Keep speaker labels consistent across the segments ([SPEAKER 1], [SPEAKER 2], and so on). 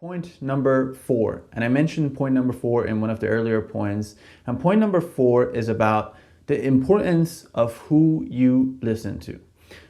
[SPEAKER 1] Point number 4, and I mentioned point number 4 in one of the earlier points, and point number 4 is about the importance of who you listen to.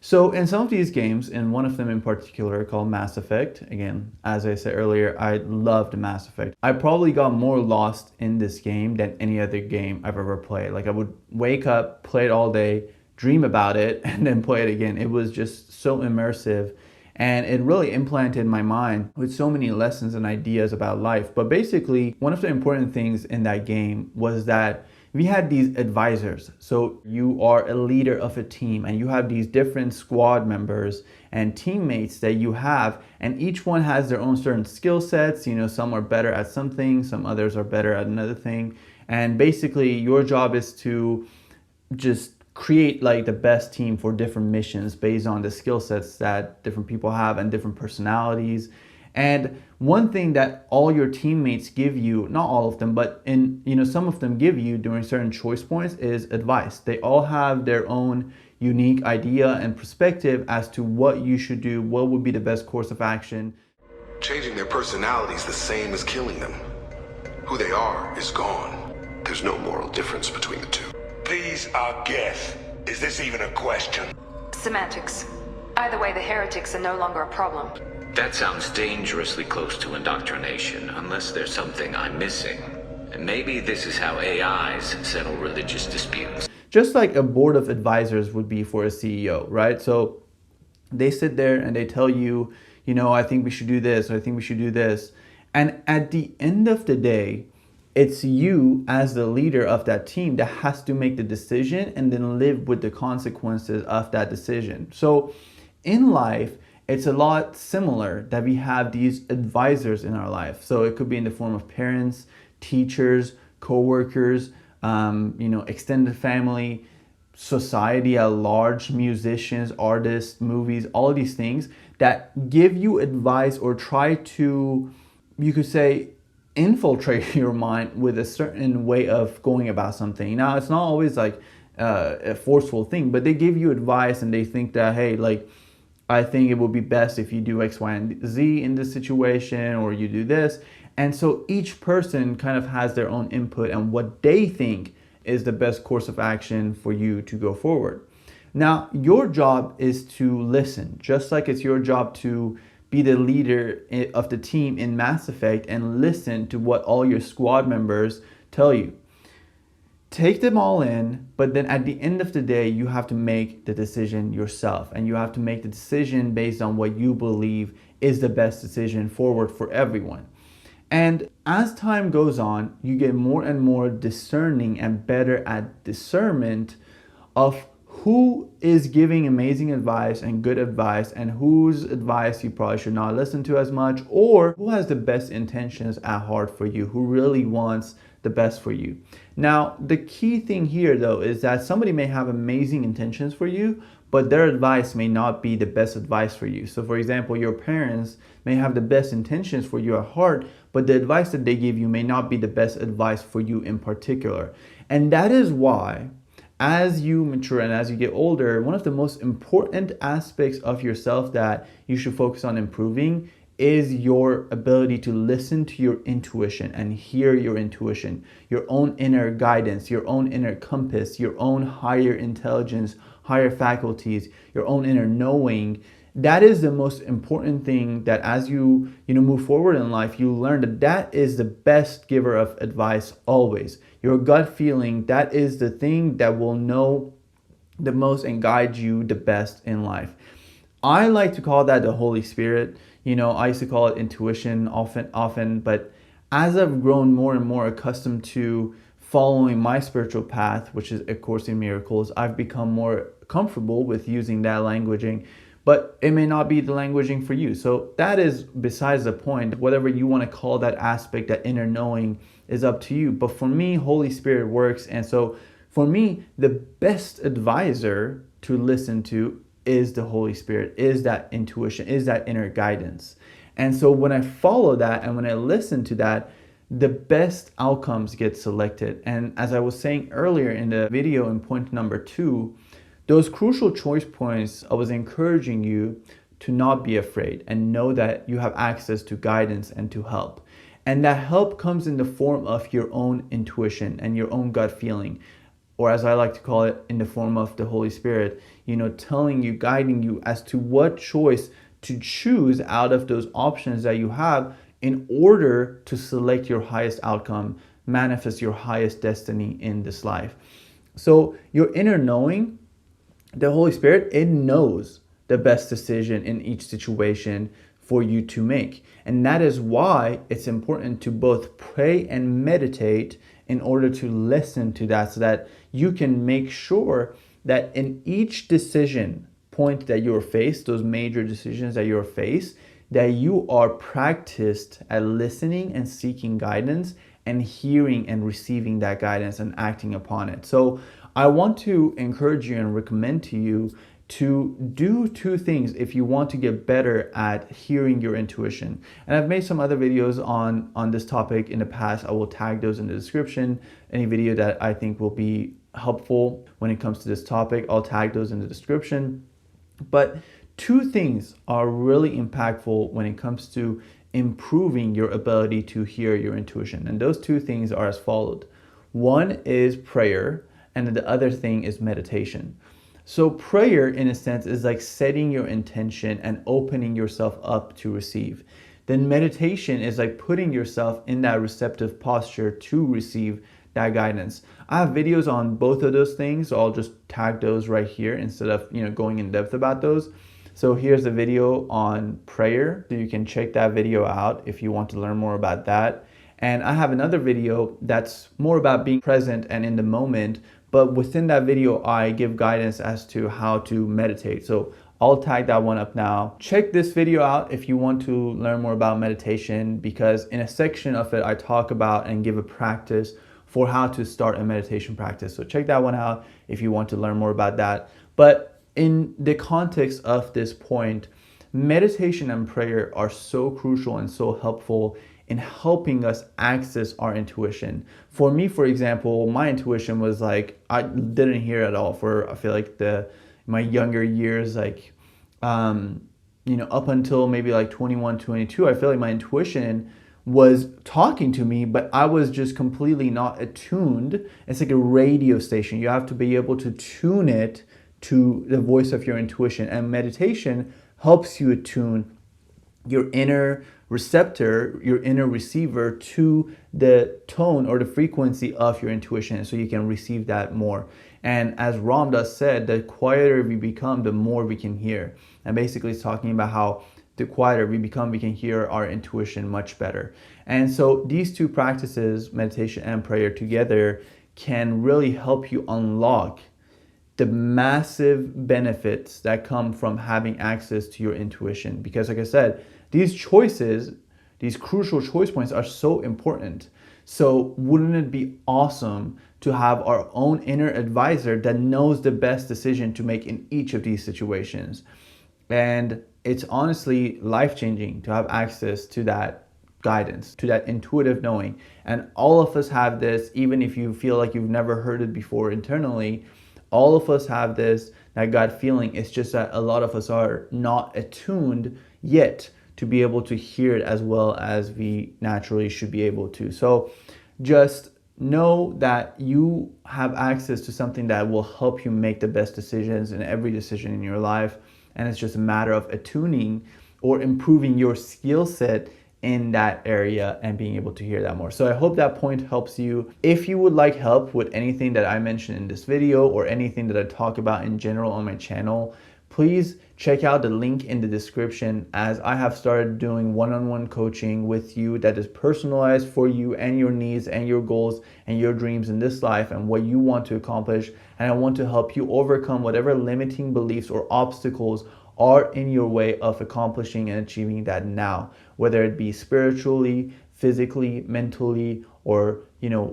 [SPEAKER 1] So in some of these games, and one of them in particular called Mass Effect, again, as I said earlier, I loved Mass Effect. I probably got more lost in this game than any other game I've ever played. Like I would wake up, play it all day, dream about it, and then play it again. It was just so immersive. And it really implanted in my mind with so many lessons and ideas about life. But basically, one of the important things in that game was that we had these advisors. So you are a leader of a team and you have these different squad members and teammates that you have, and each one has their own certain skill sets. You know, some are better at something, some others are better at another thing. And basically your job is to just create like the best team for different missions based on the skill sets that different people have and different personalities. And one thing that all your teammates give you, not all of them, but some of them give you during certain choice points is advice. They all have their own unique idea and perspective as to what you should do, what would be the best course of action.
[SPEAKER 2] Changing their personality is the same as killing them. Who they are is gone. There's no moral difference between the two.
[SPEAKER 3] These are guess. Is this even a question?
[SPEAKER 4] Semantics. Either way, the heretics are no longer a problem.
[SPEAKER 5] That sounds dangerously close to indoctrination, unless there's something I'm missing. And maybe this is how AIs settle religious disputes.
[SPEAKER 1] Just like a board of advisors would be for a CEO, right? So they sit there and they tell you, I think we should do this, or I think we should do this. And at the end of the day, it's you as the leader of that team that has to make the decision and then live with the consequences of that decision. So in life, it's a lot similar that we have these advisors in our life. So it could be in the form of parents, teachers, co-workers, extended family, society at large, musicians, artists, movies, all these things that give you advice or try to, you could say, infiltrate your mind with a certain way of going about something. Now, it's not always like a forceful thing, but they give you advice and they think that, hey, like, I think it would be best if you do X, Y, and Z in this situation, or you do this. And so each person kind of has their own input and what they think is the best course of action for you to go forward. Now, your job is to listen, just like it's your job to be the leader of the team in Mass Effect and listen to what all your squad members tell you. Take them all in, but then at the end of the day, you have to make the decision yourself, and you have to make the decision based on what you believe is the best decision forward for everyone. And as time goes on, you get more and more discerning and better at discernment of who is giving amazing advice and good advice, and whose advice you probably should not listen to as much, or who has the best intentions at heart for you, who really wants the best for you. Now, the key thing here though is that somebody may have amazing intentions for you, but their advice may not be the best advice for you. So for example, your parents may have the best intentions for you at heart, but the advice that they give you may not be the best advice for you in particular. And that is why, as you mature and as you get older, one of the most important aspects of yourself that you should focus on improving is your ability to listen to your intuition and hear your intuition, your own inner guidance, your own inner compass, your own higher intelligence, higher faculties, your own inner knowing. That is the most important thing, that as you move forward in life, you learn that that is the best giver of advice always. Your gut feeling, that is the thing that will know the most and guide you the best in life. I like to call that the Holy Spirit. I used to call it intuition often, but as I've grown more and more accustomed to following my spiritual path, which is A Course in Miracles, I've become more comfortable with using that languaging, but it may not be the languaging for you. So that is besides the point. Whatever you want to call that aspect, that inner knowing, is up to you. But for me, Holy Spirit works. And so for me, the best advisor to listen to is the Holy Spirit, is that intuition, is that inner guidance. And so when I follow that and when I listen to that, the best outcomes get selected. And as I was saying earlier in the video in point number 2, those crucial choice points, I was encouraging you to not be afraid and know that you have access to guidance and to help. And that help comes in the form of your own intuition and your own gut feeling, or as I like to call it, in the form of the Holy Spirit, telling you, guiding you as to what choice to choose out of those options that you have in order to select your highest outcome, manifest your highest destiny in this life. So your inner knowing, the Holy Spirit, it knows the best decision in each situation for you to make. And that is why it's important to both pray and meditate in order to listen to that, so that you can make sure that in each decision point that you're faced, those major decisions that you're faced, that you are practiced at listening and seeking guidance and hearing and receiving that guidance and acting upon it. So I want to encourage you and recommend to you to do two things if you want to get better at hearing your intuition. And I've made some other videos on this topic in the past. I will tag those in the description. Any video that I think will be helpful when it comes to this topic, I'll tag those in the description. But two things are really impactful when it comes to improving your ability to hear your intuition. And those two things are as followed. One is prayer, and the other thing is meditation. So prayer, in a sense, is like setting your intention and opening yourself up to receive. Then meditation is like putting yourself in that receptive posture to receive that guidance. I have videos on both of those things, so I'll just tag those right here instead of going in depth about those. So here's a video on prayer, so you can check that video out if you want to learn more about that. And I have another video that's more about being present and in the moment, but within that video, I give guidance as to how to meditate. So I'll tag that one up now. Check this video out if you want to learn more about meditation, because in a section of it, I talk about and give a practice for how to start a meditation practice. So check that one out if you want to learn more about that. But in the context of this point, meditation and prayer are so crucial and so helpful in helping us access our intuition. For me, for example, my intuition was like, I didn't hear at all for, I feel like my younger years, like, up until maybe like 21, 22, I feel like my intuition was talking to me, but I was just completely not attuned. It's like a radio station. You have to be able to tune it to the voice of your intuition, and meditation helps you attune your inner receptor, your inner receiver, to the tone or the frequency of your intuition, so you can receive that more. And as Ram Dass said, the quieter we become, the more we can hear. And basically it's talking about how the quieter we become, we can hear our intuition much better. And so these two practices, meditation and prayer together, can really help you unlock the massive benefits that come from having access to your intuition. Because like I said, these choices, these crucial choice points are so important. So wouldn't it be awesome to have our own inner advisor that knows the best decision to make in each of these situations? And it's honestly life-changing to have access to that guidance, to that intuitive knowing. And all of us have this, even if you feel like you've never heard it before internally. All of us have this, that gut feeling. It's just that a lot of us are not attuned yet to be able to hear it as well as we naturally should be able to. So just know that you have access to something that will help you make the best decisions in every decision in your life. And it's just a matter of attuning or improving your skill set in that area and being able to hear that more. So I hope that point helps you. If you would like help with anything that I mentioned in this video or anything that I talk about in general on my channel, please check out the link in the description, as I have started doing one-on-one coaching with you that is personalized for you and your needs and your goals and your dreams in this life and what you want to accomplish. And I want to help you overcome whatever limiting beliefs or obstacles are in your way of accomplishing and achieving that now, whether it be spiritually, physically, mentally, or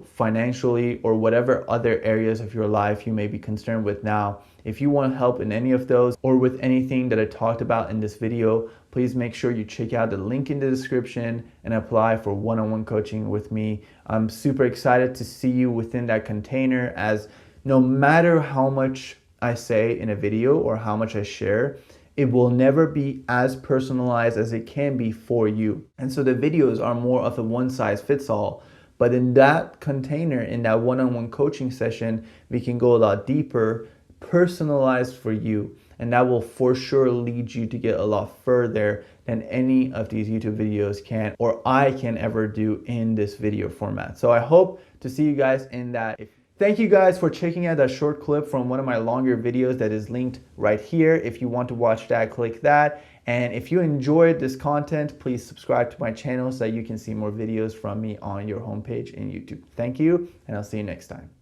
[SPEAKER 1] financially, or whatever other areas of your life you may be concerned with now. If you want help in any of those or with anything that I talked about in this video, please make sure you check out the link in the description and apply for one-on-one coaching with me. I'm super excited to see you within that container, as no matter how much I say in a video or how much I share, it will never be as personalized as it can be for you. And so the videos are more of a one size fits all. But in that container, in that one-on-one coaching session, we can go a lot deeper, personalized for you. And that will for sure lead you to get a lot further than any of these YouTube videos can, or I can ever do in this video format. So I hope to see you guys in that. Thank you guys for checking out that short clip from one of my longer videos that is linked right here. If you want to watch that, click that. And if you enjoyed this content, please subscribe to my channel so that you can see more videos from me on your homepage in YouTube. Thank you, and I'll see you next time.